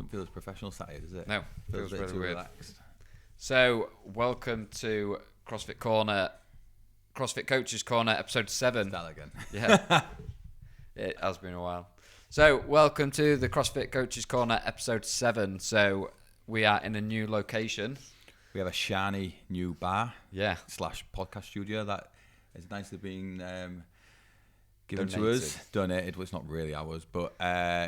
Doesn't feel as professional sat here, does it? No, Feels really too weird. relaxed. So, welcome to CrossFit Corner, CrossFit Coaches Corner, episode 7. Start again. Yeah, it has been a while. So, welcome to the CrossFit Coaches Corner, episode 7. So, we are in a new location. We have a shiny new bar Yeah. / podcast studio that is nicely being given to Donated. us. Donated. Well, it's not really ours, but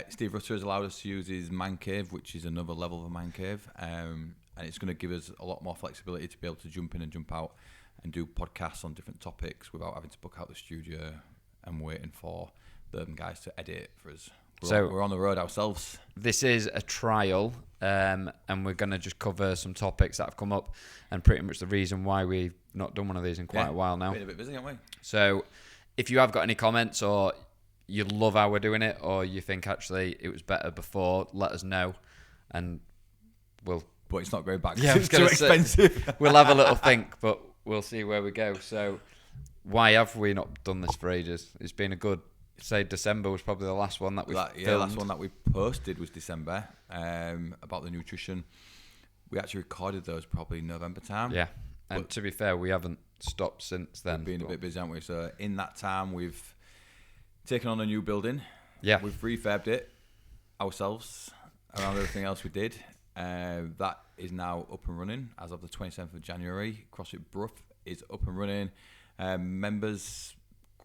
Steve Rutter has allowed us to use his man cave, which is another level of a man cave. And it's going to give us a lot more flexibility to be able to jump in and jump out and do podcasts on different topics without having to book out the studio and waiting for the guys to edit it for us. We're on the road ourselves. This is a trial, and we're going to just cover some topics that have come up and pretty much the reason why we've not done one of these in quite a while now. Been a bit busy, haven't we? So, if you have got any comments or you love how we're doing it or you think actually it was better before, let us know and we'll... But it's not going back. Yeah, It's too expensive. We'll have a little think, but we'll see where we go. So, why have we not done this for ages? It's been a good... Say December was probably the last one that we filmed. Yeah, last one that we posted was December, about the nutrition. We actually recorded those probably November time. Yeah, and to be fair, we haven't stopped since then. We've been a bit busy, haven't we? So in that time, we've taken on a new building. Yeah. We've refurbed it ourselves around everything else we did. That is now up and running as of the 27th of January. CrossFit Brough is up and running. Members...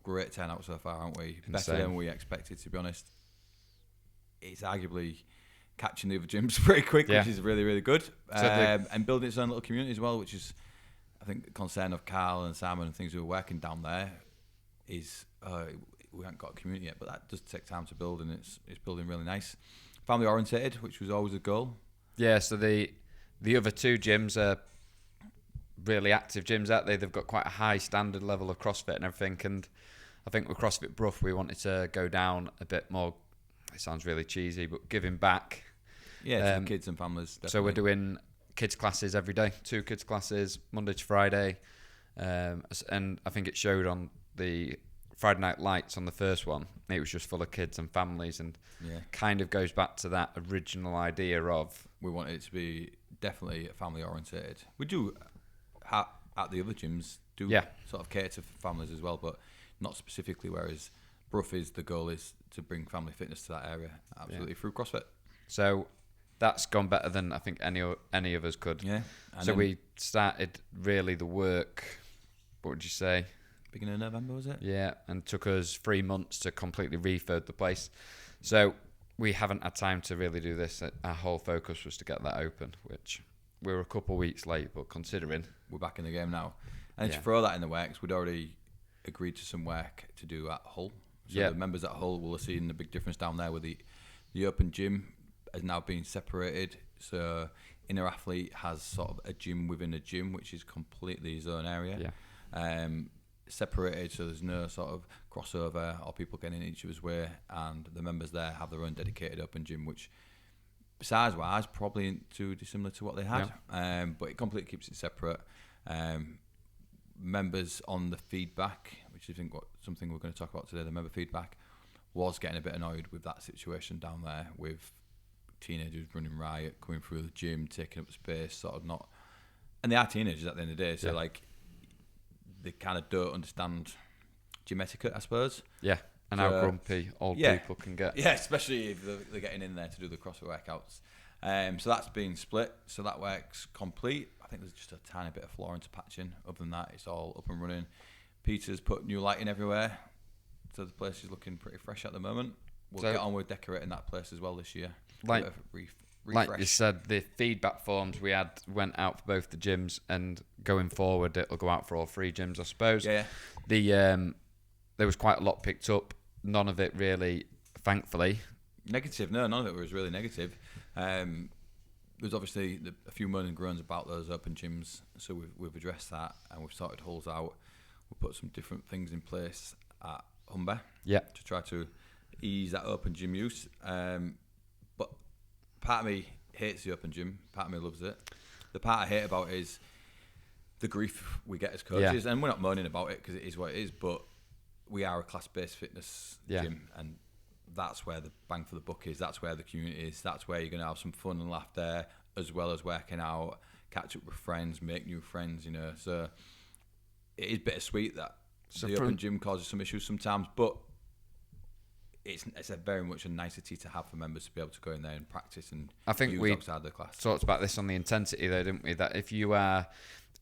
Great turnout so far, aren't we? Insane. Better than we expected, to be honest. It's arguably catching the other gyms pretty quick, which is really, really good. And building its own little community as well, which is, I think, the concern of Carl and Simon and things who are working down there is we haven't got a community yet, but that does take time to build, and it's building really nice. Family orientated, which was always a goal. Yeah, so the other two gyms are really active gyms, aren't they? They've got quite a high standard level of CrossFit and everything, and I think with CrossFit Brough we wanted to go down a bit more, it sounds really cheesy, but giving back. Yeah, to the kids and families, definitely. So we're doing kids classes every day, 2 kids classes, Monday to Friday, and I think it showed on the Friday Night Lights on the first one, it was just full of kids and families, and kind of goes back to that original idea of... We wanted it to be definitely family orientated. We do... at the other gyms sort of cater for families as well, but not specifically, whereas Brough is the goal is to bring family fitness to that area absolutely through CrossFit. So that's gone better than I think any of us could. Yeah. So we started really the work, what would you say? Beginning of November, was it? Yeah, and took us 3 months to completely refurb the place. So we haven't had time to really do this. Our whole focus was to get that open, which... We were a couple of weeks late, but considering... We're back in the game now. And to throw that in the works, we'd already agreed to some work to do at Hull. So the members at Hull will have seen the big difference down there with the open gym has now been separated. So Inner Athlete has sort of a gym within a gym, which is completely his own area. Yeah. Separated, so there's no sort of crossover or people getting in each other's way. And the members there have their own dedicated open gym, which... size-wise, probably ain't too dissimilar to what they had, but it completely keeps it separate. Members on the feedback, which I think something we're going to talk about today, the member feedback, was getting a bit annoyed with that situation down there with teenagers running riot, coming through the gym, taking up space, sort of not... And they are teenagers at the end of the day, so like they kind of don't understand gym etiquette, I suppose. Yeah. And how grumpy old people can get. Yeah, especially if they're getting in there to do the CrossFit workouts. So that's been split. So that work's complete. I think there's just a tiny bit of flooring to patch in. Other than that, it's all up and running. Peter's put new lighting everywhere. So the place is looking pretty fresh at the moment. We'll get on with decorating that place as well this year. Like you said, the feedback forms we had went out for both the gyms, and going forward, it'll go out for all 3 gyms, I suppose. Yeah. There was quite a lot picked up. None of it really, thankfully. Negative? No, none of it was really negative. There's obviously a few moans and groans about those open gyms, so we've addressed that, and we've sorted Hulls out. We've put some different things in place at Humber to try to ease that open gym use. But part of me hates the open gym, part of me loves it. The part I hate about it is the grief we get as coaches, and we're not moaning about it because it is what it is, but we are a class-based fitness gym, and that's where the bang for the buck is. That's where the community is. That's where you're going to have some fun and laugh there, as well as working out, catch up with friends, make new friends, So it is bittersweet that the open gym causes some issues sometimes, but it's a very much a nicety to have for members to be able to go in there and practice and use outside the class. Talked about this on the intensity though, didn't we? That if you are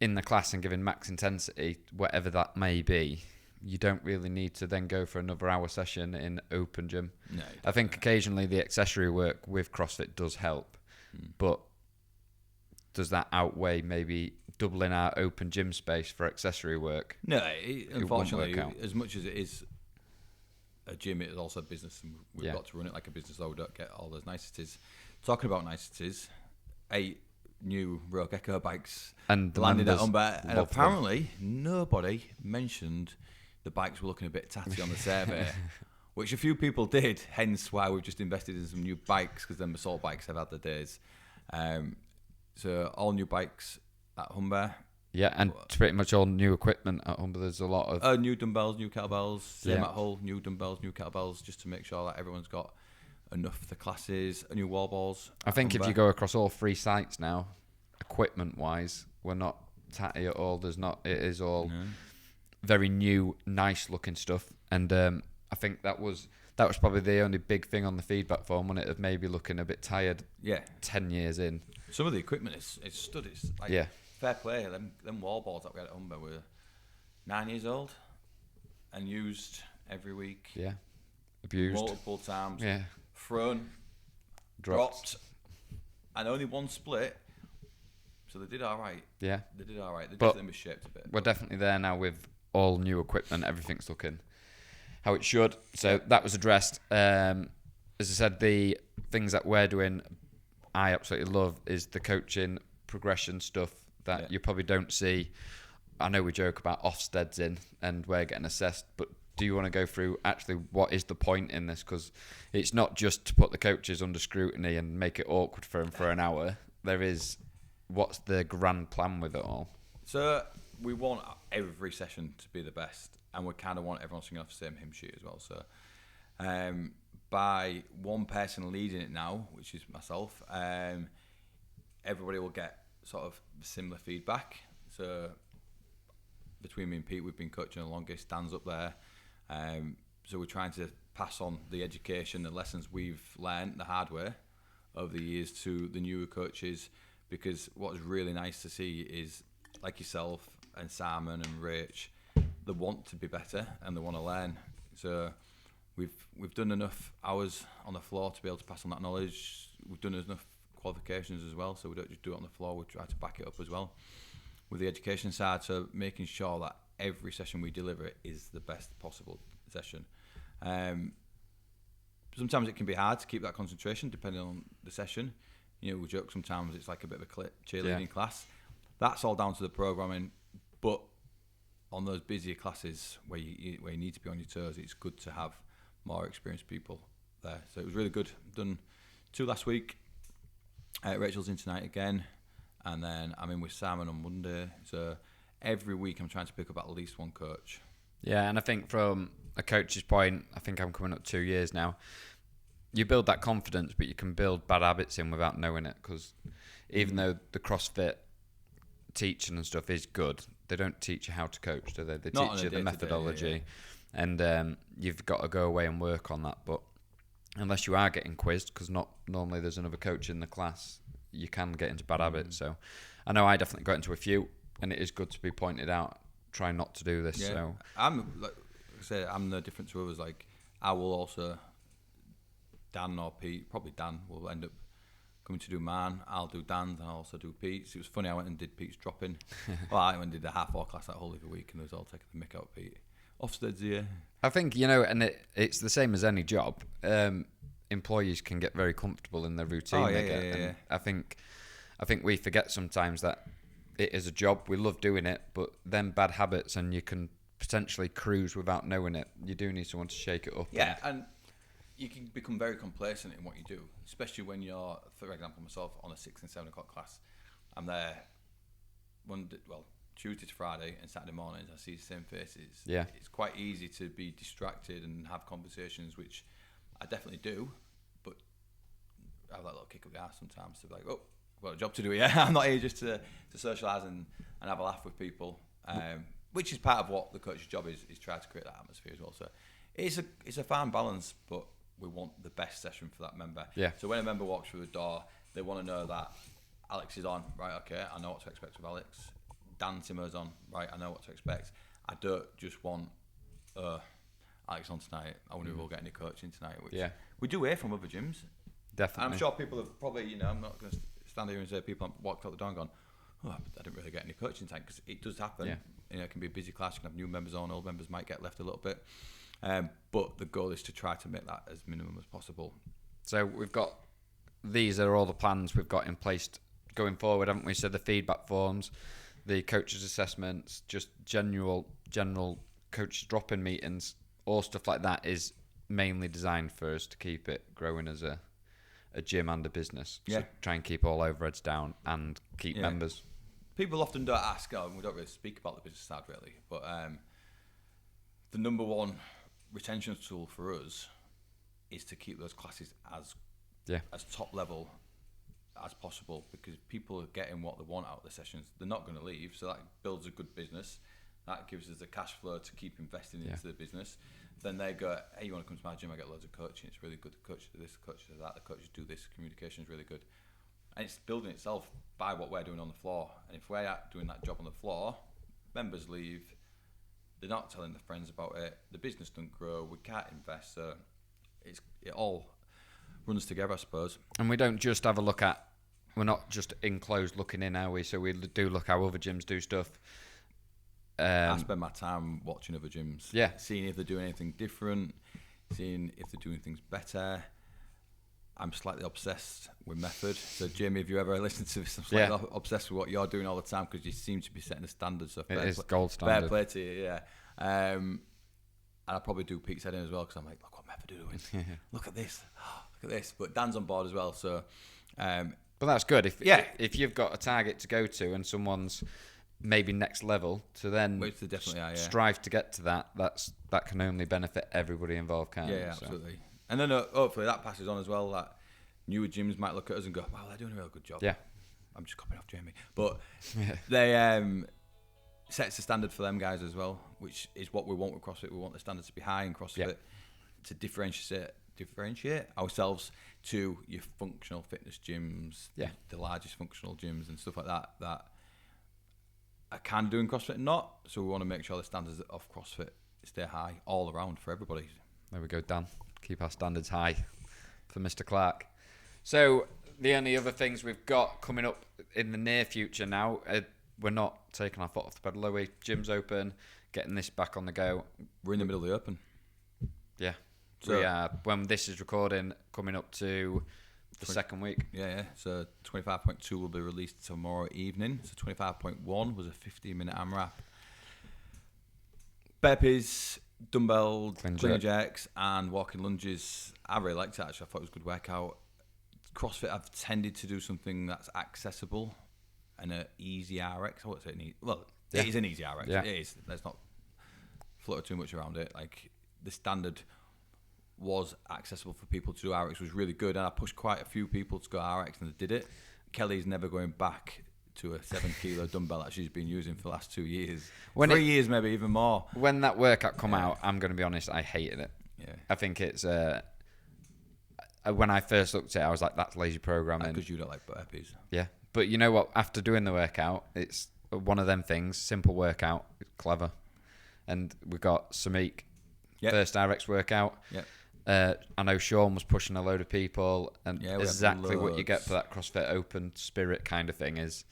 in the class and giving max intensity, whatever that may be, you don't really need to then go for another hour session in open gym. No, I think occasionally the accessory work with CrossFit does help, but does that outweigh maybe doubling our open gym space for accessory work? No, unfortunately, as much as it is a gym, it is also a business, and we've got to run it like a business, though we don't get all those niceties. Talking about niceties, 8 new Rogue Echo bikes and landed at Humber, and apparently nobody mentioned the bikes were looking a bit tatty on the survey, which a few people did, hence why we've just invested in some new bikes, because them assault bikes have had their days. So all new bikes at Humber. Yeah, and pretty much all new equipment at Humber. There's a lot of new dumbbells, new kettlebells, same at Hull, new dumbbells, new kettlebells, just to make sure that everyone's got enough for the classes, new wall balls. I think if you go across all 3 sites now, equipment-wise, we're not tatty at all. It is all very new, nice-looking stuff. And I think that was probably the only big thing on the feedback form, when it of maybe looking a bit tired 10 years in. Some of the equipment is stud. It's like fair play. Them wall balls that we had at Humber were 9 years old and used every week. Yeah. Abused. Multiple times. Yeah. Thrown. Dropped. And only one split. So they did all right. Yeah. They did all right. They definitely misshaped a bit. We're definitely there now with all new equipment. Everything's looking how it should. So that was addressed. As I said, the things that we're doing, I absolutely love, is the coaching progression stuff that you probably don't see. I know we joke about Ofsteds in and we're getting assessed, but do you want to go through actually what is the point in this? Because it's not just to put the coaches under scrutiny and make it awkward for them for an hour. What's the grand plan with it all? So we want every session to be the best, and we kind of want everyone singing off the same hymn sheet as well. So by one person leading it now, which is myself, everybody will get sort of similar feedback. So between me and Pete, we've been coaching the longest. Dan's up there. So we're trying to pass on the education, the lessons we've learned the hard way over the years to the newer coaches, because what's really nice to see is, like yourself and Simon and Rach, they want to be better and they want to learn. So we've done enough hours on the floor to be able to pass on that knowledge. We've done enough qualifications as well, so we don't just do it on the floor, we try to back it up as well with the education side, so making sure that every session we deliver is the best possible session. Sometimes it can be hard to keep that concentration depending on the session. We joke sometimes it's like a bit of a cheerleading class. That's all down to the programming, but on those busier classes where you need to be on your toes, it's good to have more experienced people there. So it was really good. Done 2 last week. Rachel's in tonight again, and then I'm in with Simon on Monday. So every week I'm trying to pick up at least one coach. Yeah, and I think from a coach's point, I think I'm coming up 2 years now. You build that confidence, but you can build bad habits in without knowing it, because even though the CrossFit teaching and stuff is good, they don't teach you how to coach, do they? They teach you the methodology, and you've got to go away and work on that. But unless you are getting quizzed, because not normally there's another coach in the class, you can get into bad habits. So I know I definitely got into a few, and it is good to be pointed out. Try not to do this. Yeah. So like I say, I'm no different to others. Like I will also, Dan or Pete, probably Dan will end up coming to do mine. I'll do Dan's and I'll also do Pete's. It was funny, I went and did Pete's drop-in. Well, I went and did the half-hour class that whole other week, and they was all taking the mick out of Pete. Ofsted's here. I think, and it's the same as any job. Employees can get very comfortable in their routine. Yeah. I think we forget sometimes that it is a job. We love doing it, but then bad habits, and you can potentially cruise without knowing it. You do need someone to shake it up. Yeah, and you can become very complacent in what you do, especially when you're, for example, myself on a 6 and 7 o'clock class. I'm there Tuesday to Friday and Saturday mornings. I see the same faces. Yeah, it's quite easy to be distracted and have conversations which I definitely do, but I have that little kick up the arse sometimes to be like, oh, I've got a job to do here. I'm not here just to socialise and have a laugh with people, which is part of what the coach's job is try to create that atmosphere as well. So it's a fine balance, but we want the best session for that member. Yeah. So when a member walks through the door, they want to know that Alex is on. Right, okay, I know what to expect with Alex. Dan Timmer's on. Right, I know what to expect. I don't just want Alex on tonight. I wonder if we'll get any coaching tonight. Which we do hear from other gyms. Definitely. And I'm sure people have probably, I'm not going to stand here and say people have walked out the door and gone, oh, I didn't really get any coaching time, because it does happen. Yeah. It can be a busy class. You can have new members on. Old members might get left a little bit. But the goal is to try to make that as minimum as possible. So these are all the plans we've got in place going forward, haven't we? So the feedback forms, the coaches' assessments, just general coach drop-in meetings, all stuff like that is mainly designed for us to keep it growing as a gym and a business. Yeah. So try and keep all overheads down and keep members. People often don't ask, we don't really speak about the business side really, but the number one retention tool for us is to keep those classes as top level as possible, because people are getting what they want out of the sessions. They're not going to leave, so that builds a good business. That gives us the cash flow to keep investing into the business. Then they go, hey, you want to come to my gym? I get loads of coaching. It's really good. The coach does this, the coach does that, the coaches do this. Communication is really good. And it's building itself by what we're doing on the floor. And if we're doing that job on the floor, members leave, they're not telling their friends about it, the business doesn't grow, we can't invest. So it all runs together, I suppose. And we don't just have a look at, we're not just enclosed looking in, are we? So we do look how other gyms do stuff. I spend my time watching other gyms, seeing if they're doing anything different, seeing if they're doing things better. I'm slightly obsessed with method. So, Jim, if you ever listen to this, I'm slightly obsessed with what you're doing all the time, because you seem to be setting the standards. So it is gold standard. Fair play to you, and I probably do peak setting as well, because I'm like, look what method are doing. Look at this. Look at this. But Dan's on board as well, so... but that's good. If you've got a target to go to and someone's maybe next level to then strive to get to that can only benefit everybody involved, can't it? Yeah, absolutely. And then hopefully that passes on as well, that newer gyms might look at us and go, wow, they're doing a real good job. Yeah. I'm just copying off Jamie. But they sets the standard for them guys as well, which is what we want with CrossFit. We want the standards to be high in CrossFit to differentiate ourselves to your functional fitness gyms, the largest functional gyms and stuff like that I can do in CrossFit and not. So we want to make sure the standards of CrossFit stay high all around for everybody. There we go, Dan. Keep our standards high for Mr. Clark. So the only other things we've got coming up in the near future now, we're not taking our foot off the pedal, are we? Gym's open, getting this back on the go. We're in the middle of the open. Yeah. So we are, when this is recording, coming up to the second week. Yeah. So 25.2 will be released tomorrow evening. So 25.1 was a 15-minute AMRAP. Burpees, dumbbell, clean jacks, and walking lunges. I really liked it, actually. I thought it was a good workout. CrossFit have tended to do something that's accessible and an easy RX. I wouldn't say it is an easy RX. Yeah. It is. Let's not flutter too much around it. Like, the standard was accessible for people to do. RX was really good, and I pushed quite a few people to go RX, and they did it. Kelly's never going back to a 7-kilo dumbbell that she's been using for the last 2 years. 3 years, maybe even more. When that workout come out, I'm going to be honest, I hated it. Yeah. I think it's... when I first looked at it, I was like, that's lazy programming. Because you don't like burpees. Yeah. But you know what? After doing the workout, it's one of them things, simple workout, clever. And we got Samik, first RX workout. Yep. I know Sean was pushing a load of people, and exactly what you get for that CrossFit open spirit kind of thing is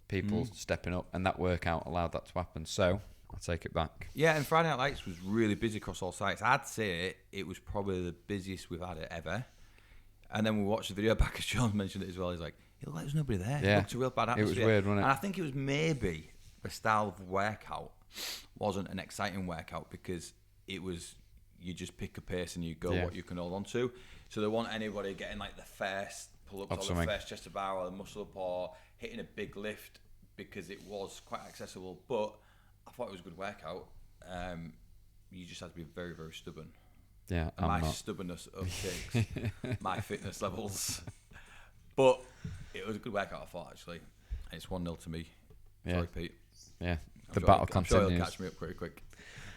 people stepping up, and that workout allowed that to happen. So I'll take it back. Yeah, and Friday Night Lights was really busy across all sites. I'd say it was probably the busiest we've had it ever. And then we watched the video back, as Sean mentioned it as well. He's like, it looked like there's nobody there. Yeah. It looked a real bad atmosphere. It was weird, wasn't it? And I think it was maybe the style of workout wasn't an exciting workout, because it was, you just pick a pace and you go what you can hold on to. So they want anybody getting like the first pull-ups or the first chest to bar or the muscle-up or hitting a big lift, because it was quite accessible. But I thought it was a good workout. You just had to be very, very stubborn. Yeah, and my stubbornness overtakes my fitness levels. But it was a good workout, I thought, actually. It's 1-0 to me. Sorry, Pete. Yeah, the battle continues. I'm sure he'll catch me up pretty quick.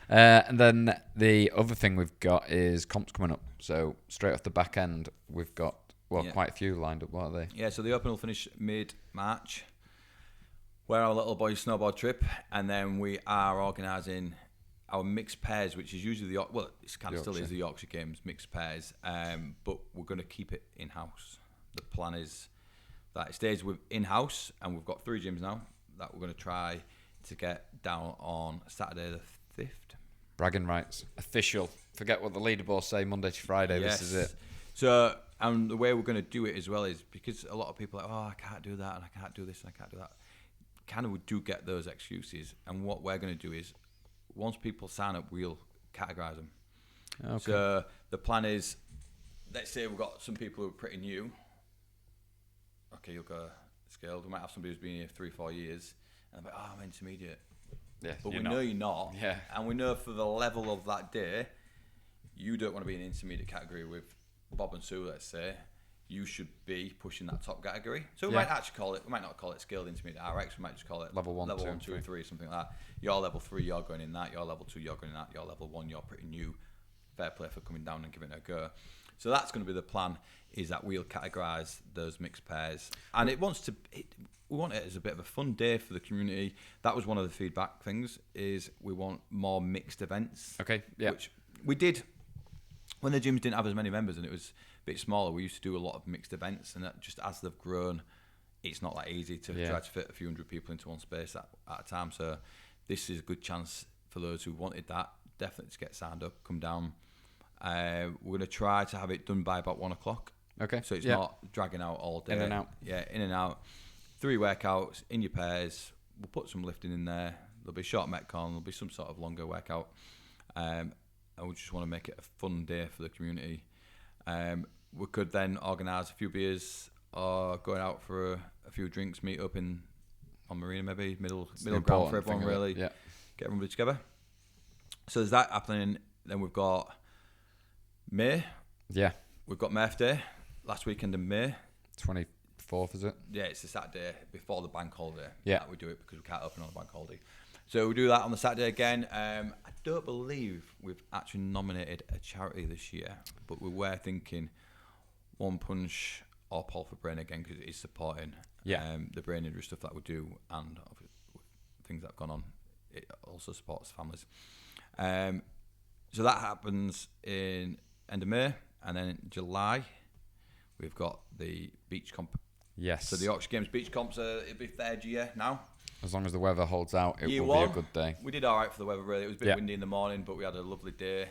And then the other thing we've got is comps coming up. So straight off the back end, we've got quite a few lined up. What are they? Yeah, so the Open will finish mid-March. We're our little boys' snowboard trip, and then we are organising our mixed pairs, which is usually it kind of still is the Yorkshire Games mixed pairs, but we're going to keep it in-house. The plan is that it stays in-house, and we've got 3 gyms now that we're going to try to get down on Saturday the 5th. Bragging rights. Official. Forget what the leaderboards say Monday to Friday. Yes. This is it. So, and the way we're going to do it as well is because a lot of people are like, I can't do that, and I can't do this, and I can't do that. Kind of we do get those excuses, and what we're going to do is once people sign up, we'll categorise them. Okay. So the plan is, let's say we've got some people who are pretty new. Okay, you'll go scaled. We might have somebody who's been here 3-4 years, and they're like, I'm intermediate. Yeah, but we know you're not. Yeah. And we know for the level of that day, you don't want to be in the intermediate category with Bob and Sue, let's say. You should be pushing that top category. So we might not call it scaled intermediate RX, we might just call it level 1, 2, 3, something like that. You're level 3, you're going in that. You're level 2, you're going in that. You're level 1, you're pretty new. Fair play for coming down and giving it a go. So that's going to be the plan, is that we'll categorise those mixed pairs. And we want it as a bit of a fun day for the community. That was one of the feedback things, is we want more mixed events. Okay, yeah. Which we did when the gyms didn't have as many members and it was a bit smaller. We used to do a lot of mixed events, and that just as they've grown, it's not that easy to try to fit a few hundred people into one space at a time. So this is a good chance for those who wanted that, definitely to get signed up, come down. We're going to try to have it done by about 1 o'clock. Okay. So it's not dragging out all day. In and out. Yeah, in and out. 3 workouts in your pairs. We'll put some lifting in there. There'll be short metcon. There'll be some sort of longer workout. And we just want to make it a fun day for the community. We could then organise a few beers or going out for a few drinks, meet up on Marina maybe, middle ground for everyone really. Yeah. Get everybody together. So there's that happening. Then we've got May. Yeah. We've got Murph Day, last weekend in May. 24th, is it? Yeah, it's the Saturday before the bank holiday. Yeah. That we do it because we can't open on the bank holiday. So we do that on the Saturday again. I don't believe we've actually nominated a charity this year, but we were thinking One Punch or Paul for Brain again, because it is supporting the brain injury stuff that we do, and things that have gone on. It also supports families. So that happens in end of May, and then in July we've got the beach comp. Yes. So the Yorkshire Games beach comps, it'll be 3rd year now. As long as the weather holds out, it will be a good day. We did all right for the weather, really. It was a bit windy in the morning, but we had a lovely day.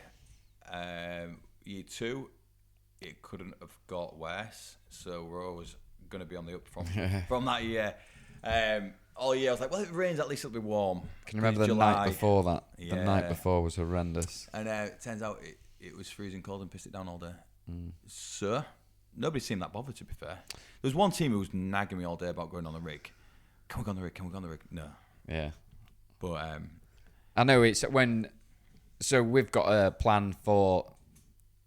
Year 2, it couldn't have got worse. So we're always going to be on the up from that year. All year I was like, well, if it rains, at least it'll be warm. Can you remember the night before that? Yeah. The night before was horrendous. And it turns out it was freezing cold and pissed it down all day. So nobody seemed that bothered, to be fair. There was one team who was nagging me all day about going on the rig. Can we go on the rig? Can we go on the rig? No. Yeah. But I know it's when. So we've got a plan for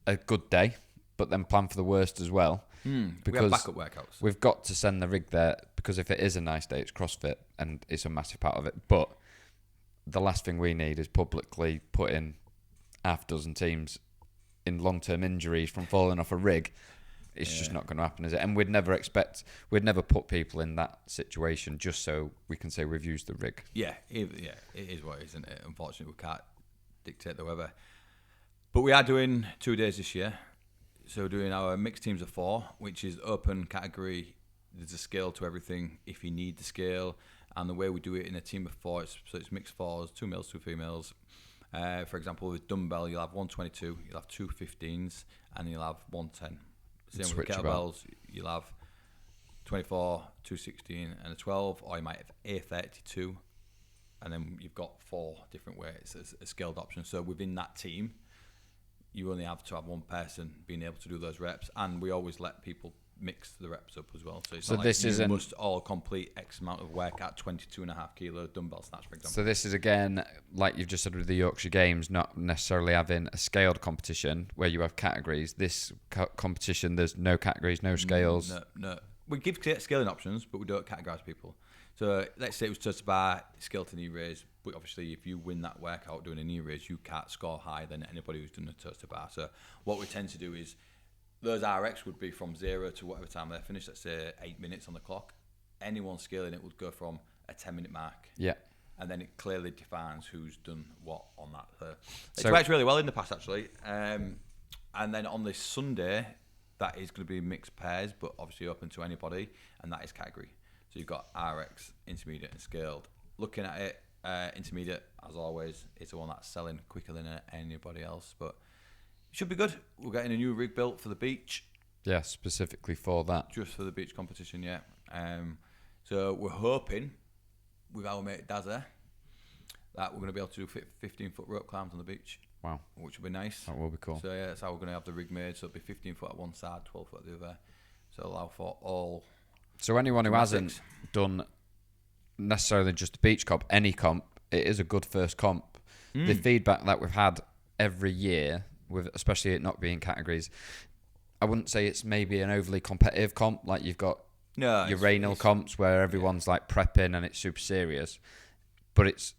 a good day, but then plan for the worst as well. Because we have backup workouts. We've got to send the rig there, because if it is a nice day, it's CrossFit and it's a massive part of it. But the last thing we need is publicly putting half a dozen teams in long-term injuries from falling off a rig. It's just not going to happen, is it? And we'd never put people in that situation just so we can say we've used the rig. Yeah, it is what it is, isn't it? Unfortunately, we can't dictate the weather. But we are doing 2 days this year. So we're doing our mixed teams of 4, which is open category. There's a scale to everything if you need the scale. And the way we do it in a team of 4, it's mixed 4s, 2 males, 2 females. For example, with dumbbell, you'll have 122, you'll have 2 15s, and you'll have 110. Same with kettlebells, you'll have 24, 216, and a 12, or you might have a 32, and then you've got 4 different weights as a scaled option. So within that team, you only have to have one person being able to do those reps, and we always let people mix the reps up as well. So it's not like you must all complete X amount of work at 22.5 kilo dumbbell snatch, for example. So this is, again, like you've just said with the Yorkshire Games, not necessarily having a scaled competition where you have categories. This competition, there's no categories, no scales. No. We give scaling options, but we don't categorise people. So let's say it was toes bar, scale to knee raise, but obviously if you win that workout doing a knee raise, you can't score higher than anybody who's done a toes to bar. So what we tend to do is those RX would be from 0 to whatever time they're finished, let's say 8 minutes on the clock. Anyone scaling it would go from a 10-minute mark. Yeah. And then it clearly defines who's done what on that. So it works really well in the past, actually. And then on this Sunday, that is going to be mixed pairs, but obviously open to anybody, and that is category. So you've got RX, intermediate, and scaled. Looking at it, intermediate, as always, is the one that's selling quicker than anybody else, but it should be good. We're getting a new rig built for the beach. Yeah, specifically for that. Just for the beach competition, yeah. So we're hoping, with our mate Dazza, that we're going to be able to do 15-foot rope climbs on the beach. Wow. Which will be nice. That will be cool. So yeah, that's how we're going to have the rig made. So it'll be 15 foot at one side, 12 foot at the other. So allow for all. So anyone who hasn't done necessarily just a beach comp, any comp, it is a good first comp. The feedback that we've had every year, with especially it not being categories, I wouldn't say it's maybe an overly competitive comp. Like you've got your renal comps where everyone's like prepping and it's super serious, but it's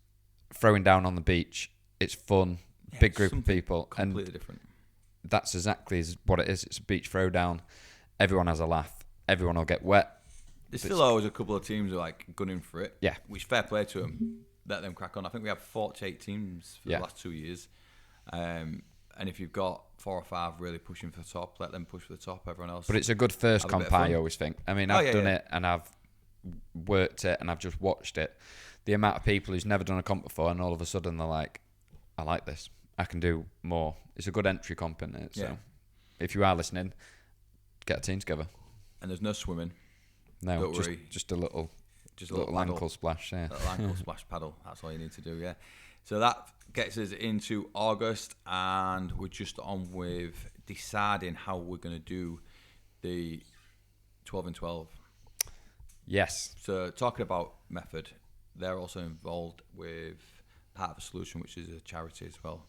throwing down on the beach. It's fun, big group of people, completely different. That's exactly what it is. It's a beach throwdown. Everyone has a laugh. Everyone will get wet. There's still always a couple of teams who are like gunning for it. Yeah. Which fair play to them. Let them crack on. I think we have 48 teams for the last 2 years. And if you've got 4 or 5 really pushing for the top, let them push for the top. Everyone else. But it's a good first comp, I always think. I mean, I've done it and I've worked it and I've just watched it. The amount of people who's never done a comp before and all of a sudden they're like, I like this. I can do more. It's a good entry comp, isn't it? So if you are listening, get a team together. And there's no swimming. No, don't worry. Just a little ankle splash. Yeah, little ankle splash paddle. That's all you need to do. Yeah. So that gets us into August, and we're just on with deciding how we're going to do the 12 and 12. Yes. So talking about method, they're also involved with Part of a Solution, which is a charity as well,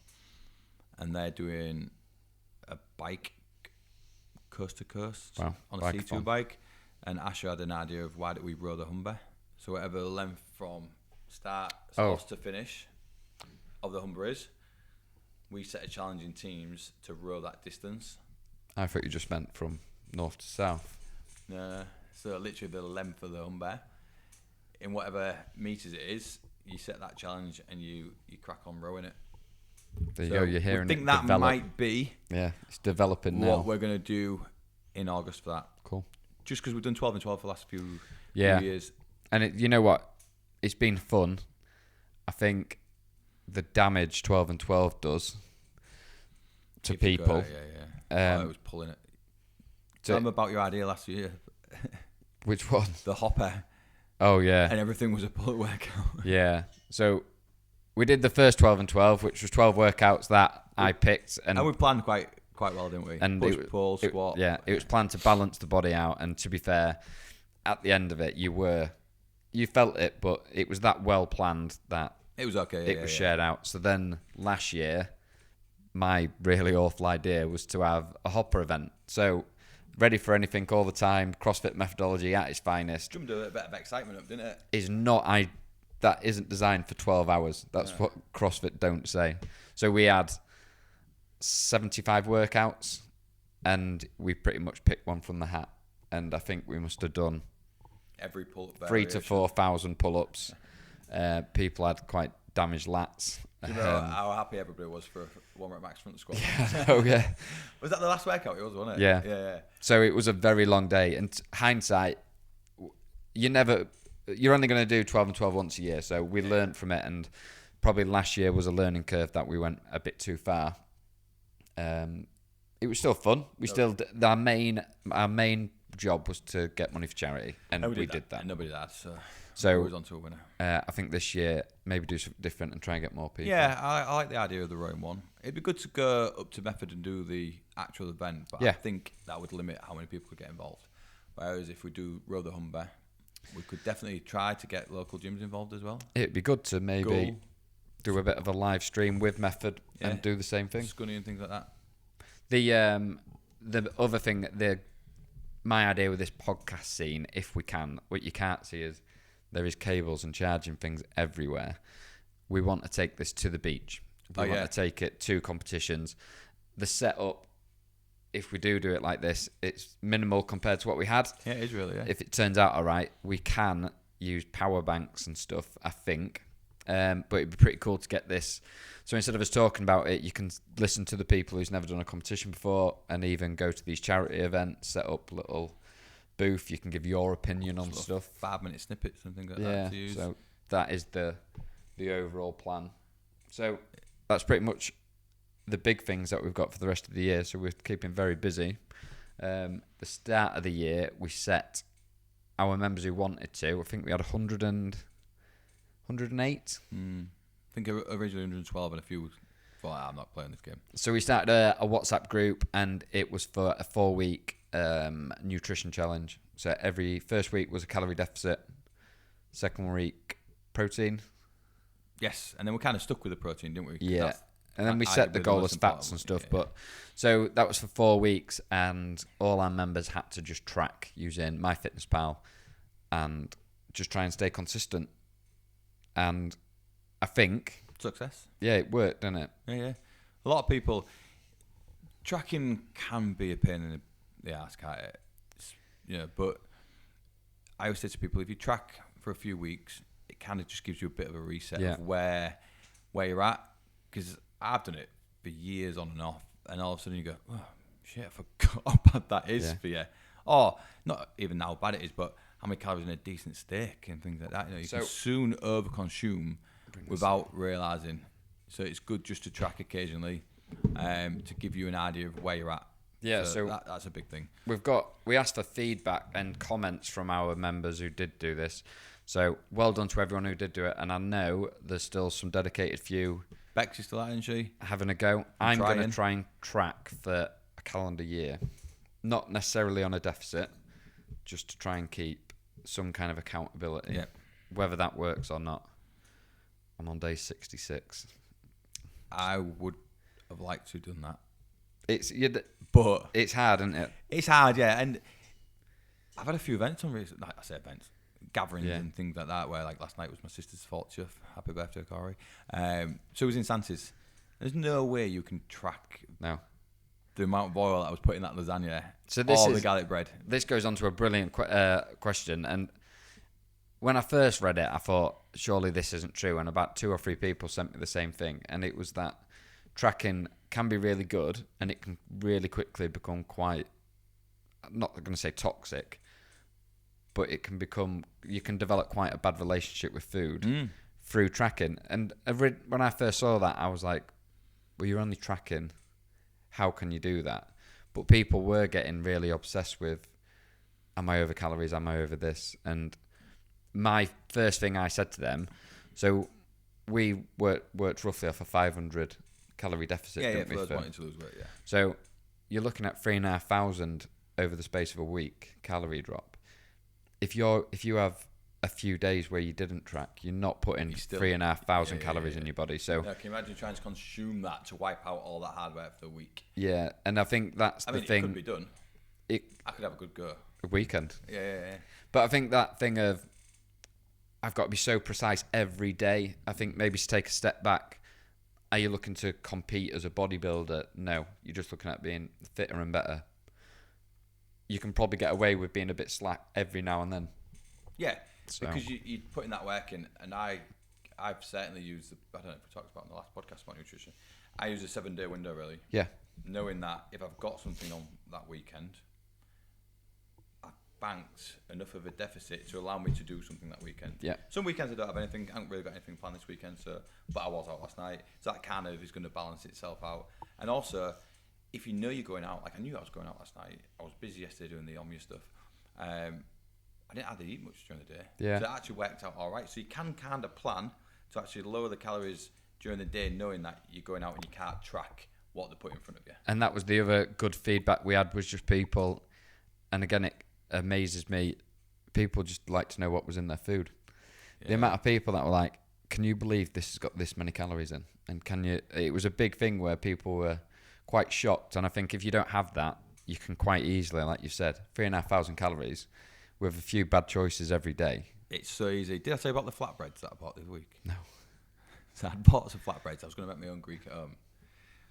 and they're doing a bike coast to coast on a C2 bike. And Asher had an idea of why don't we row the Humber? So whatever the length from start to finish of the Humber is, we set a challenge in teams to row that distance. I thought you just meant from north to south. No, so literally the length of the Humber, in whatever meters it is, you set that challenge and you crack on rowing it. There you go, you're hearing it. I think that might be it's developing now. What we're going to do in August for that. Cool. Just because we've done 12 and 12 for the last few years. And you know what? It's been fun. I think the damage 12 and 12 does to people. I was pulling it. Tell them about your idea last year. Which one? The hopper. Oh, yeah. And everything was a pull workout. Yeah. So we did the first 12 and 12, which was 12 workouts that I picked. And we planned quite well, didn't we? And push, pull, squat. It was planned to balance the body out. And to be fair, at the end of it, you felt it, but it was that well planned that it was okay. It was shared out. So then last year, my really awful idea was to have a hopper event. So ready for anything all the time, CrossFit methodology at its finest. Drummed a bit of excitement up, didn't it? That isn't designed for 12 hours. That's what CrossFit don't say. So we had 75 workouts and we pretty much picked one from the hat. And I think we must have done every pull-up 3,000 to 4,000 pull-ups. People had quite damaged lats. Do you know how happy everybody was for a 1 rep max front squat? Yeah. Was that the last workout? It was, wasn't it? Yeah. So it was a very long day. And hindsight, you're only going to do 12 and 12 once a year. So we learned from it. And probably last year was a learning curve that we went a bit too far. It was still fun. Our main job was to get money for charity. And we did that. And nobody did. So So always onto a winner. I think this year maybe do something different and try and get more people. Yeah, I like the idea of the rowing one. It'd be good to go up to Method and do the actual event, but I think that would limit how many people could get involved. Whereas if we do row the Humber, we could definitely try to get local gyms involved as well. It'd be good to maybe do a bit of a live stream with Method and do the same thing. Scunny and things like that. The other thing, my idea with this podcast scene, if we can, what you can't see is there is cables and charging things everywhere. We want to take this to the beach. We want to take it to competitions. The setup, if we do it like this, it's minimal compared to what we had. Yeah, it is really, If it turns out all right, we can use power banks and stuff, I think. But it'd be pretty cool to get this. So instead of us talking about it, you can listen to the people who's never done a competition before and even go to these charity events, set up little booth. You can give your opinion on stuff. 5-minute snippets and things like that to use. So that is the overall plan. So that's pretty much the big things that we've got for the rest of the year. So we're keeping very busy. The start of the year, we set our members who wanted to. I think we had 108. I think originally 112 and a few thought, I'm not playing this game. So we started a WhatsApp group, and it was for a 4-week nutrition challenge. So every first week was a calorie deficit, second week protein. Yes, and then we kind of stuck with the protein, didn't we? Yeah, and then we set the goal as fats and stuff. But so that was for 4 weeks, and all our members had to just track using MyFitnessPal and just try and stay consistent. And I think success. Yeah, it worked, didn't it? Yeah. A lot of people tracking can be a pain in the ass, can't it? But I always say to people, if you track for a few weeks, it kind of just gives you a bit of a reset of where you're at. Because I've done it for years on and off, and all of a sudden you go, oh shit, I forgot how bad that is for you. Or not even how bad it is, but how many calories in a decent steak and things like that. You can soon overconsume without realising. So it's good just to track occasionally to give you an idea of where you're at. Yeah, so that's a big thing. We asked for feedback and comments from our members who did do this. So well done to everyone who did do it. And I know there's still some dedicated few. Bex is still out, isn't she? Having a go. I'm going to try and track for a calendar year. Not necessarily on a deficit, just to try and keep some kind of accountability. Yeah. Whether that works or not. I'm on day 66. I would have liked to have done that. But it's hard, isn't it? It's hard, yeah. And I've had a few events on recently. I say events, gatherings and things like that. Where like last night was my sister's 40th. Happy birthday, Corey. So it was in Santis. There's no way you can track the amount of oil that I was putting in that lasagna. So the garlic bread. This goes on to a brilliant question. And when I first read it, I thought, surely this isn't true. And about 2 or 3 people sent me the same thing. And it was that tracking can be really good, and it can really quickly become quite, I'm not going to say toxic, but it can become, you can develop quite a bad relationship with food through tracking. And when I first saw that, I was like, well, you're only tracking. How can you do that? But people were getting really obsessed with, am I over calories? Am I over this? And my first thing I said to them, so we worked roughly off a 500 calorie deficit. For those wanting to lose weight, So you're looking at 3,500 over the space of a week calorie drop. If you have a few days where you didn't track, you're not putting 3,500 calories in your body. So can you imagine trying to consume that to wipe out all that hard work for the week? Yeah, and I think that's the thing. It could be done. I could have a good go. A weekend. Yeah. But I think that thing of I've got to be so precise every day. I think maybe to take a step back. Are you looking to compete as a bodybuilder? No, you're just looking at being fitter and better. You can probably get away with being a bit slack every now and then. Yeah, because you're putting that work in, and I've certainly used, I don't know if we talked about in the last podcast about nutrition, I use a 7-day window really. Yeah. Knowing that if I've got something on that weekend, I've banked enough of a deficit to allow me to do something that weekend. Yeah. Some weekends I don't have anything, I haven't really got anything planned this weekend, but I was out last night, so that kind of is going to balance itself out. And also, if you know you're going out, like I knew I was going out last night, I was busy yesterday doing the Omnia stuff, I didn't hardly eat much during the day. Yeah. So it actually worked out all right. So you can kind of plan to actually lower the calories during the day, knowing that you're going out and you can't track what they put in front of you. And that was the other good feedback we had, was just people, and again, it amazes me, people just like to know what was in their food. Yeah. The amount of people that were like, can you believe this has got this many calories in? And it was a big thing where people were quite shocked. And I think if you don't have that, you can quite easily, like you said, 3,500 calories with a few bad choices every day. It's so easy. Did I tell you about the flatbreads that I bought this week? No. So I bought some flatbreads. I was going to make my own Greek at home.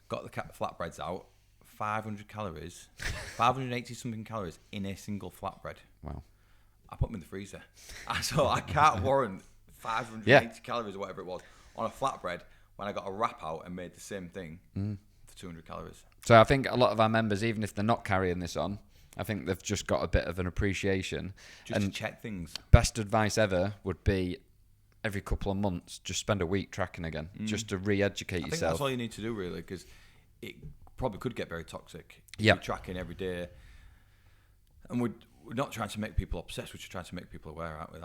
Got the flatbreads out. 500 calories. 580 something calories in a single flatbread. Wow. I put them in the freezer. So I can't warrant 580 calories or whatever it was on a flatbread when I got a wrap out and made the same thing for 200 calories. So I think a lot of our members, even if they're not carrying this on, I think they've just got a bit of an appreciation. Just to check things. Best advice ever would be every couple of months, just spend a week tracking again, just to re-educate yourself. I think that's all you need to do, really, because it probably could get very toxic. Yeah. You're tracking every day. And we're not trying to make people obsessed, we're just trying to make people aware, aren't we?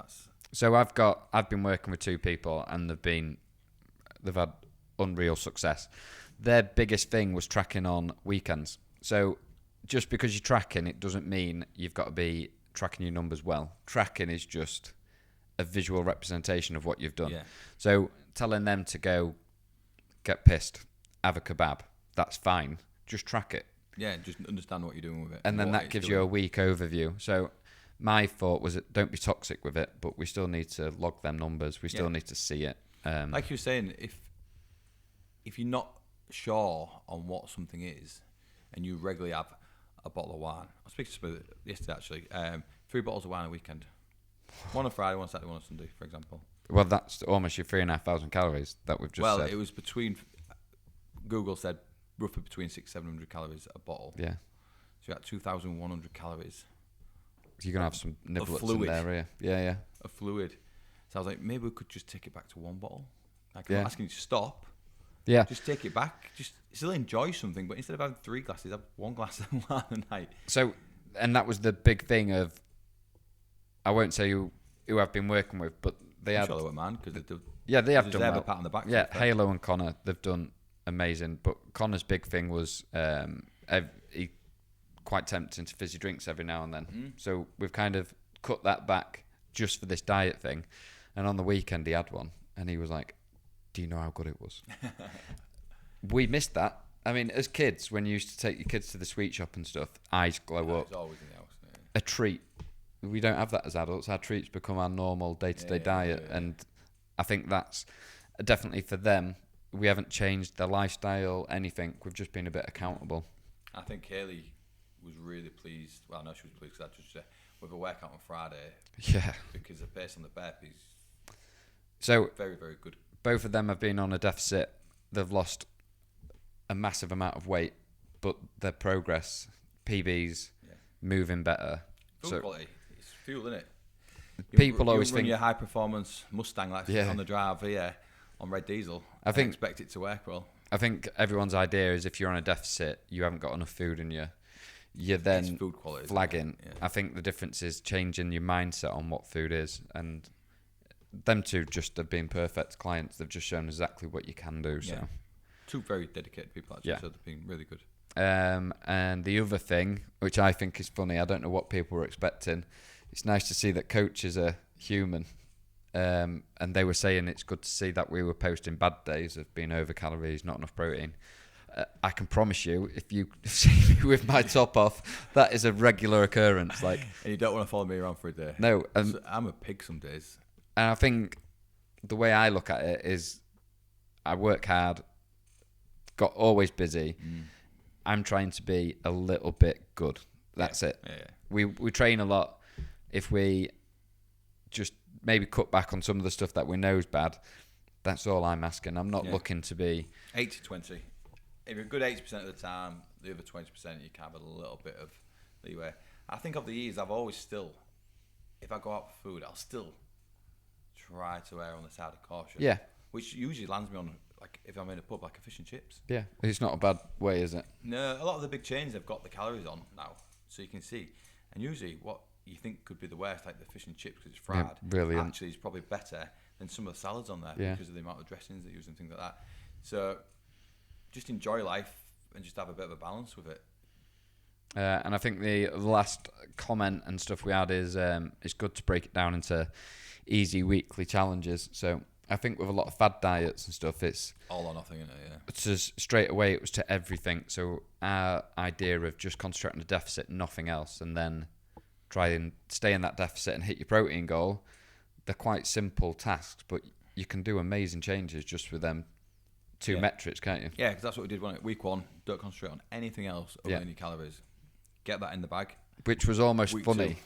So I've been working with 2 people, and they've had unreal success. Their biggest thing was tracking on weekends. So just because you're tracking, it doesn't mean you've got to be tracking your numbers well. Tracking is just a visual representation of what you've done. Yeah. So telling them to go get pissed, have a kebab, that's fine. Just track it. Yeah, just understand what you're doing with it. And then that gives you a week overview. So my thought was that don't be toxic with it, but we still need to log them numbers. We still need to see it. Like you were saying, if you're not sure on what something is, and you regularly have a bottle of wine, I was speaking to somebody yesterday actually, 3 bottles of wine a weekend. One on Friday, one on Saturday, one on Sunday, for example. Well, that's almost your 3,500 calories that we've just said. Well, it was between, Google said, roughly between 600-700 calories a bottle. Yeah. So you got 2,100 calories. You're going to have some niblets in there, yeah. A fluid. So I was like, maybe we could just take it back to 1 bottle. Like, I'm not asking you to stop. Yeah. Just take it back. Just still enjoy something, but instead of having 3 glasses, have 1 glass of wine a night. So, and that was the big thing of, I won't say who I've been working with, but they I'm had... sure they were, man, because they have done well. A pat on the back. Yeah, Halo and Connor, they've done amazing. But Connor's big thing was he quite tempting to fizzy drinks every now and then. So we've kind of cut that back just for this diet thing. And on the weekend he had one, and he was like, do you know how good it was? We missed that. I mean, as kids, when you used to take your kids to the sweet shop and stuff, eyes glow up. It's always in the house. Yeah. A treat. We don't have that as adults. Our treats become our normal day-to-day diet. Yeah. And I think that's definitely for them. We haven't changed their lifestyle, anything. We've just been a bit accountable. I think Haley was really pleased. Well, I know she was pleased because I just with a workout on Friday. Yeah. Because the pace on the burpees. So very, very good. Both of them have been on a deficit. They've lost a massive amount of weight, but their progress, PBs, moving better. Food quality. It's fuel, isn't it? People always think your high performance Mustang on the drive here on red diesel. I expect it to work well. I think everyone's idea is if you're on a deficit, you haven't got enough food in you. You're then food quality, flagging. Yeah. I think the difference is changing your mindset on what food is, and them 2 just have been perfect clients. They've just shown exactly what you can do. So 2 very dedicated people actually. So they've been really good. And the other thing, which I think is funny, I don't know what people were expecting. It's nice to see that coaches are human. And they were saying it's good to see that we were posting bad days of being over calories, not enough protein. I can promise you, if you see me with my top off, that is a regular occurrence. Like, and you don't want to follow me around for a day. No, so I'm a pig some days. And I think the way I look at it is, I work hard, got always busy. I'm trying to be a little bit good. That's it. Yeah. We train a lot. If we just maybe cut back on some of the stuff that we know is bad, that's all I'm asking. I'm not looking to be 80-20. If you're good 80% of the time, the other 20% you can have a little bit of leeway. I think of the years, I've always still, if I go out for food, I'll still try to err on the side of caution. Yeah. Which usually lands me on, like, if I'm in a pub, like a fish and chips. Yeah. It's not a bad way, is it? No, a lot of the big chains have got the calories on now, so you can see. And usually what you think could be the worst, like the fish and chips because it's fried, actually is probably better than some of the salads on there because of the amount of dressings they use and things like that. So just enjoy life and just have a bit of a balance with it. And I think the last comment and stuff we had is it's good to break it down into easy weekly challenges. So I think with a lot of fad diets and stuff, it's all or nothing, isn't it? Yeah. It's just straight away it was to everything. So our idea of just concentrating on the deficit, nothing else, and then try and stay in that deficit and hit your protein goal. They're quite simple tasks, but you can do amazing changes just with them two metrics, can't you? Yeah, because that's what we did week 1. Don't concentrate on anything else other than your calories. Get that in the bag. Which was almost week funny, 2.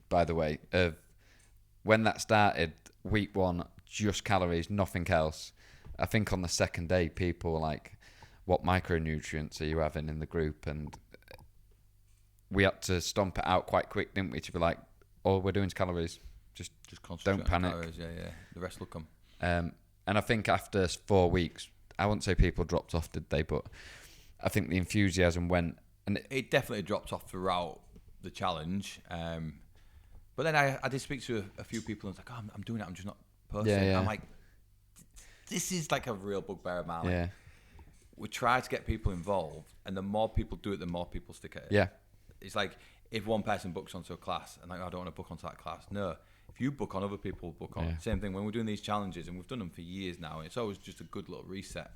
by the way, of when that started, week 1, just calories, nothing else. I think on the second day, people were like, what micronutrients are you having in the group? And we had to stomp it out quite quick, didn't we? To be like, all we're doing is calories. Just don't panic. Calories, yeah. The rest will come. And I think after 4 weeks, I wouldn't say people dropped off, did they? But I think the enthusiasm went. And it definitely dropped off throughout the challenge. But then I did speak to a few people and was like, I'm doing it. I'm just not posting. Yeah. I'm like, this is like a real bugbear of mine. Yeah. We try to get people involved, and the more people do it, the more people stick at it. Yeah. It's like if one person books onto a class and like, I don't want to book onto that class. No. If you book on, other people book on. Same thing when we're doing these challenges, and we've done them for years now, and it's always just a good little reset.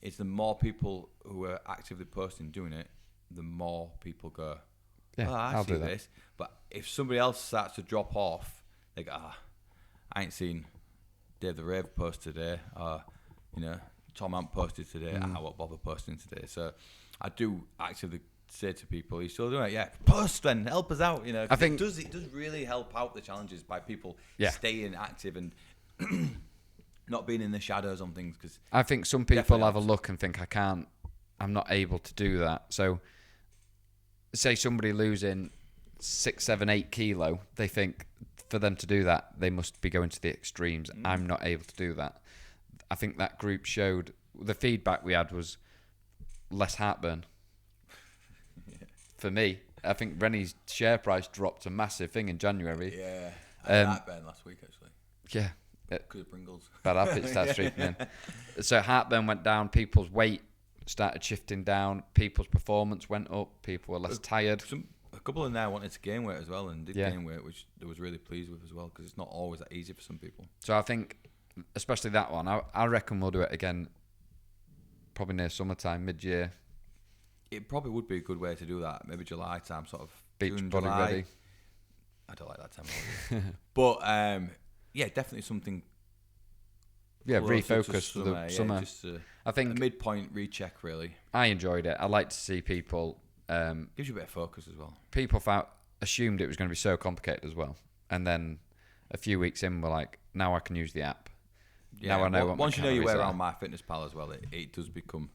It's the more people who are actively posting doing it, the more people go, I'll see do this. But if somebody else starts to drop off, they go, I ain't seen Dave the Rave post today, or Tom Ant posted today. I won't bother posting today. So I do actively say to people, "You still doing it? Post then, help us out." I think it does really help out the challenges by people staying active and not being in the shadows on things. Because I think some people have a look and think, I'm not able to do that. So say somebody losing 6, 7, 8 kilo, they think for them to do that, they must be going to the extremes. I'm not able to do that. I think that group showed, the feedback we had was less heartburn. For me, I think Rennie's share price dropped a massive thing in January. Yeah, I had heartburn last week actually. Yeah. Because of Pringles. Bad habits start creeping in. So heartburn went down, people's weight started shifting down, people's performance went up, people were less tired. A couple in there wanted to gain weight as well and did gain weight, which I was really pleased with as well, because it's not always that easy for some people. So I think, especially that one, I reckon we'll do it again probably near summertime, mid-year. It probably would be a good way to do that, maybe July time, sort of beach June, body July. ready. I don't like that time of year. But definitely something. Refocus for the summer. Just I think a midpoint recheck, really. I enjoyed it. I like to see people. Gives you a bit of focus as well. People assumed it was going to be so complicated as well, and then a few weeks in, we're like, now I can use the app. Yeah, now I know. Once you know your way around MyFitnessPal as well, it does become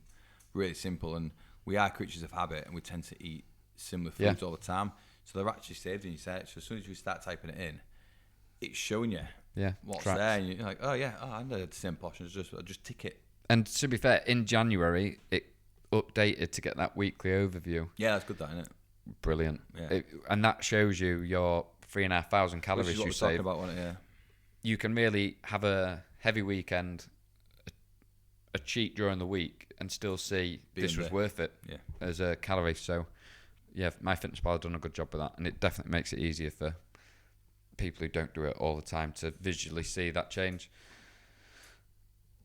really simple. And we are creatures of habit, and we tend to eat similar foods all the time. So they're actually saved in your search. So as soon as you start typing it in, it's showing you what's tracks there, and you're like, I know the same portions. Just tick it. And to be fair, in January it updated to get that weekly overview. Yeah, that's good, that, isn't it? Brilliant. Yeah. And that shows you your 3,500 calories. Which is what you we're save. talking about, wasn't it? Yeah. You can really have a heavy weekend, a cheat during the week, and still see this was worth it as a calorie. So, MyFitnessPal has done a good job with that, and it definitely makes it easier for people who don't do it all the time to visually see that change.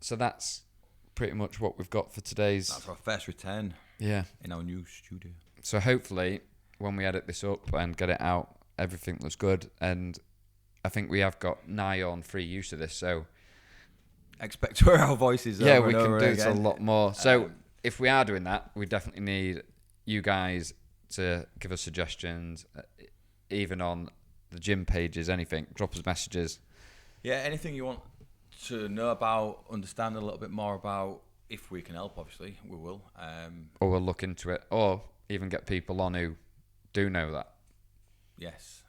So that's pretty much what we've got for today's. That's our first return. Yeah. In our new studio. So hopefully, when we edit this up and get it out, everything looks good, and I think we have got nigh on free use of this. So expect to hear our voices. Yeah, we can do this a lot more. So if we are doing that, we definitely need you guys to give us suggestions, even on the gym pages, anything. Drop us messages. Yeah, anything you want to know about, understand a little bit more about. If we can help, obviously, we will. Or we'll look into it. Or even get people on who do know that. Yes.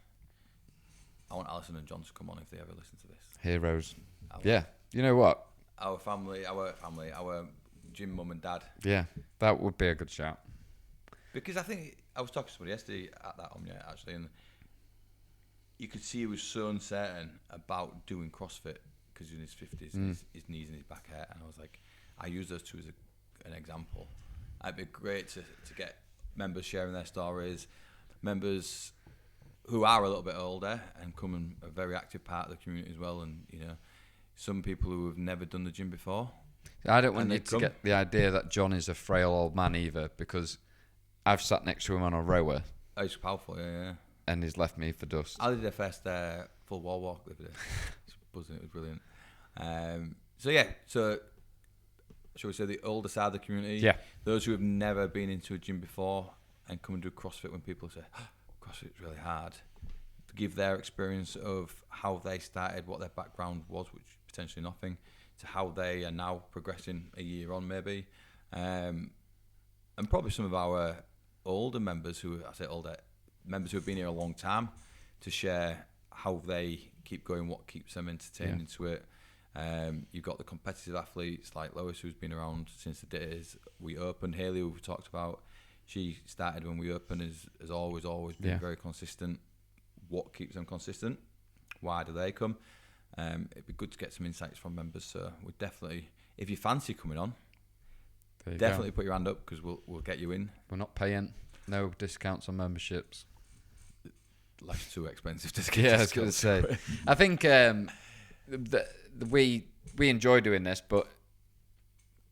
I want Alison and John to come on if they ever listen to this. Heroes. Yeah. You know what? Our family, our gym mum and dad. Yeah, that would be a good shout. Because I think I was talking to somebody yesterday at that actually, and you could see he was so uncertain about doing CrossFit because he's in his 50s, his knees and his back hurt. And I was like, I use those two as an example. It'd be great to get members sharing their stories, members who are a little bit older and come and a very active part of the community as well. And, you know, some people who have never done the gym before. I don't want you to get the idea that John is a frail old man either, because I've sat next to him on a rower. Oh, he's powerful, yeah. And he's left me for dust. I did the first full wall walk the other day. It's buzzing, it was brilliant. So shall we say the older side of the community? Yeah. Those who have never been into a gym before and come and do CrossFit when people say, CrossFit's really hard. To give their experience of how they started, what their background was, which potentially nothing, to how they are now progressing a year on maybe. And probably some of our older members members who have been here a long time, to share how they keep going, what keeps them entertained into it. You've got the competitive athletes like Lois, who's been around since the days we opened. Haley, who we've talked about, she started when we opened, has always been very consistent. What keeps them consistent? Why do they come? It'd be good to get some insights from members. So we definitely, if you fancy coming on, definitely put your hand up, because we'll get you in. We're not paying. No discounts on memberships. Less too expensive discounts. Yeah, I was going to say. I think we enjoy doing this, but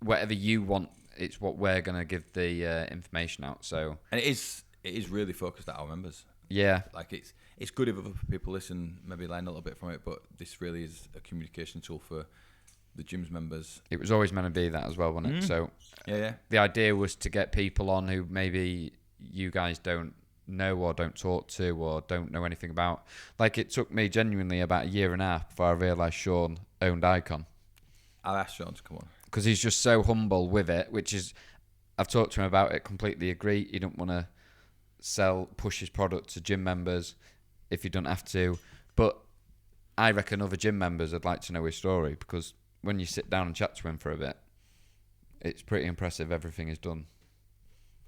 whatever you want, it's what we're going to give the information out. So, and it is really focused at our members. Yeah, like it's good if other people listen, maybe learn a little bit from it, but this really is a communication tool for the gym's members. It was always meant to be that as well, wasn't it? So yeah, the idea was to get people on who maybe you guys don't know or don't talk to or don't know anything about. Like, it took me genuinely about a year and a half before I realised Sean owned Icon. I'll ask Sean to come on, because he's just so humble with it, which is, I've talked to him about it, completely agree. You don't want to push his product to gym members if you don't have to, but I reckon other gym members would like to know his story, because when you sit down and chat to him for a bit, it's pretty impressive everything he's done.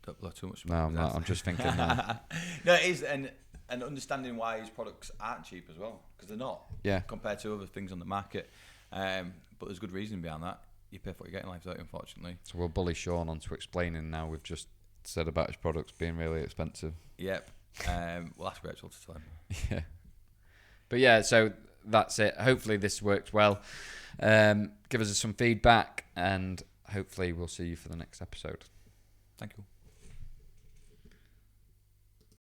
Don't blow too much. No, I'm not. I'm just thinking. No, it is, and understanding why his products aren't cheap as well, because they're not. Yeah. Compared to other things on the market, but there's good reason behind that. You pay for what you get in life, don't you, unfortunately. So we'll bully Sean onto explaining now. We've just said about his products being really expensive. Yep. We'll ask Rachel to tell him. Yeah. But yeah, so that's it. Hopefully this worked well. Give us some feedback, and hopefully we'll see you for the next episode. Thank you.